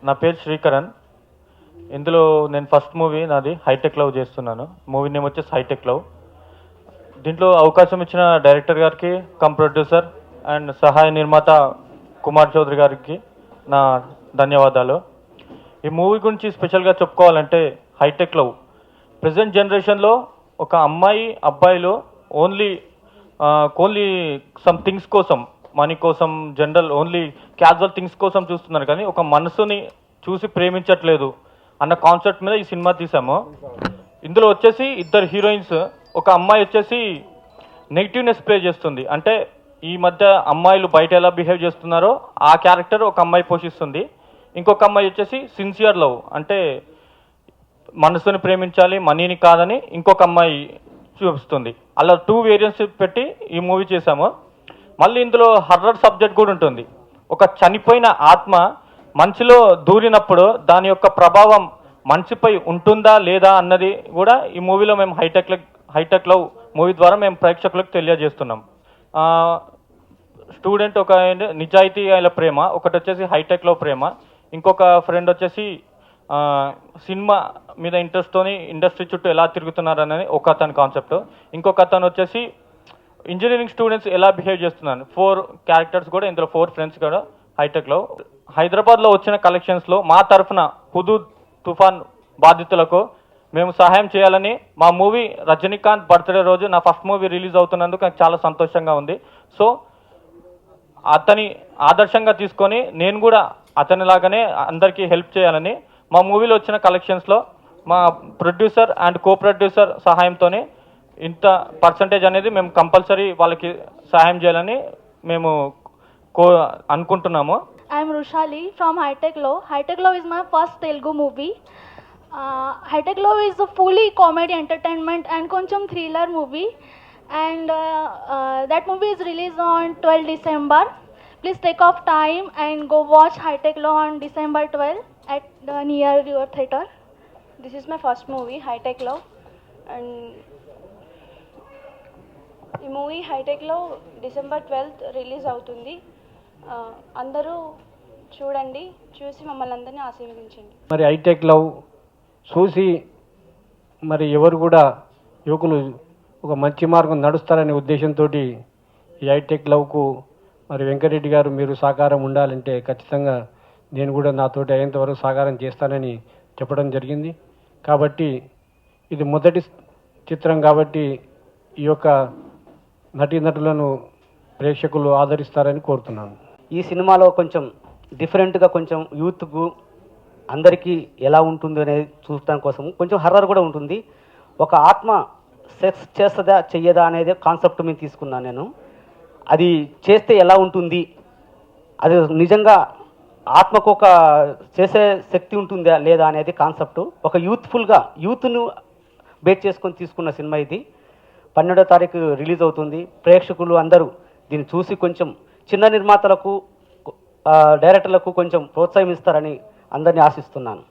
నా పేరు శ్రీకరణ్. ఇందులో నేను ఫస్ట్ మూవీ నాది హైటెక్ లవ్ చేస్తున్నాను. మూవీ నేమ్ వచ్చేసి హైటెక్ లవ్. దీంట్లో అవకాశం ఇచ్చిన డైరెక్టర్ గారికి, ప్రొడ్యూసర్ అండ్ సహాయ నిర్మాత కుమార్ చౌదరి గారికి నా ధన్యవాదాలు. ఈ మూవీ గురించి స్పెషల్గా చెప్పుకోవాలంటే హైటెక్ లవ్ ప్రజెంట్ జనరేషన్లో ఒక అమ్మాయి అబ్బాయిలు ఓన్లీ ఓన్లీ సమ్ థింగ్స్ కోసం, మనీ కోసం, జనరల్ ఓన్లీ క్యాజువల్ థింగ్స్ కోసం చూస్తున్నారు, కానీ ఒక మనసుని చూసి ప్రేమించట్లేదు అన్న కాన్సెప్ట్ మీద ఈ సినిమా తీసాము. ఇందులో వచ్చేసి ఇద్దరు హీరోయిన్స్. ఒక అమ్మాయి వచ్చేసి నెగిటివ్నెస్ ప్లే చేస్తుంది, అంటే ఈ మధ్య అమ్మాయిలు బయట ఎలా బిహేవ్ చేస్తున్నారో ఆ క్యారెక్టర్ ఒక అమ్మాయి పోషిస్తుంది. ఇంకొక అమ్మాయి వచ్చేసి సిన్సియర్ లవ్, అంటే మనసుని ప్రేమించాలి మనీని కాదని ఇంకొక అమ్మాయి చూపిస్తుంది. అలా 2 వేరియంట్స్ పెట్టి ఈ మూవీ చేశాము. మళ్ళీ ఇందులో హర్రర్ సబ్జెక్ట్ కూడా ఉంటుంది. ఒక చనిపోయిన ఆత్మ మనిషిలో దూరినప్పుడు దాని యొక్క ప్రభావం మనిషిపై ఉంటుందా లేదా అన్నది కూడా ఈ మూవీలో మేము హైటెక్ లవ్ మూవీ ద్వారా మేము ప్రేక్షకులకు తెలియజేస్తున్నాం. స్టూడెంట్ ఒక నిజాయితీ అయిన ప్రేమ, ఒకటి వచ్చేసి హైటెక్ లవ్ ప్రేమ, ఇంకొక ఫ్రెండ్ వచ్చేసి సినిమా మీద ఇంట్రెస్ట్తోని ఇండస్ట్రీ చుట్టూ ఎలా తిరుగుతున్నారని ఒక అతని కాన్సెప్ట్. ఇంకొక అతను వచ్చేసి ఇంజనీరింగ్ స్టూడెంట్స్ ఎలా బిహేవ్ చేస్తున్నారు. 4 క్యారెక్టర్స్ కూడా ఇందులో 4 ఫ్రెండ్స్ కూడా హైటెక్లో. హైదరాబాద్లో వచ్చిన కలెక్షన్స్లో మా తరఫున హుదూద్ తుఫాన్ బాధితులకు మేము సహాయం చేయాలని, మా మూవీ రజనీకాంత్ బర్త్డే రోజు నా ఫస్ట్ మూవీ రిలీజ్ అవుతున్నందుకు నాకు చాలా సంతోషంగా ఉంది. సో అతని ఆదర్శంగా తీసుకొని నేను కూడా అతనిలాగానే అందరికీ హెల్ప్ చేయాలని మా మూవీలో వచ్చిన కలెక్షన్స్లో మా ప్రొడ్యూసర్ అండ్ ప్రొడ్యూసర్ సహాయంతోనే ఇంత పర్సంటేజ్ అనేది మేము కంపల్సరీ వాళ్ళకి సహాయం చేయాలని మేము అనుకుంటున్నాము. I'm Rushali from Hightech Law. Hightech Law is my first Telugu movie. Hightech Law is a fully comedy entertainment and koncham thriller movie, and that movie is released on 12 December. Please take off time and go watch Hightech Law on December 12 at near your theater. This is my first movie, Hightech Law, and ఈ movie హైటెక్లో December 12th release అవుతుంది. అందరూ చూడండి, చూసి మమ్మల్ని అందరినీ ఆశీర్వదించండి. మరి hitech love చూసి మరి ఎవరు కూడా యువకులు ఒక మంచి మార్గం నడుస్తారనే ఉద్దేశంతో ఈ హైటెక్ లవ్కు మరి వెంకటరెడ్డి గారు మీరు సహకారం ఉండాలంటే ఖచ్చితంగా నేను కూడా నాతోటి అయ్యేంతవరకు సహకారం చేస్తానని చెప్పడం జరిగింది. కాబట్టి ఇది మొదటి చిత్రం కాబట్టి ఈ యొక్క నటీనటులను ప్రేక్షకులు ఆదరిస్తారని కోరుతున్నాను. ఈ సినిమాలో కొంచెం డిఫరెంట్గా కొంచెం యూత్కు అందరికీ ఎలా ఉంటుంది అనేది చూడటం కోసం కొంచెం హర్రర్ కూడా ఉంటుంది. ఒక ఆత్మ సెక్స్ చేస్తుందా చెయ్యదా అనేది కాన్సెప్ట్ మీద తీసుకున్నాను నేను. అది చేస్తే ఎలా ఉంటుంది, అది నిజంగా ఆత్మకు ఒక చేసే శక్తి ఉంటుందా లేదా అనేది కాన్సెప్ట్. ఒక యూత్ఫుల్గా యూత్ను బేట్ చేసుకొని తీసుకున్న సినిమా ఇది. 12వ తారీఖు రిలీజ్ అవుతుంది. ప్రేక్షకులు అందరూ దీన్ని చూసి కొంచెం చిన్న నిర్మాతలకు డైరెక్టర్లకు కొంచెం ప్రోత్సాహం ఇస్తారని అందరినీ ఆశిస్తున్నాను.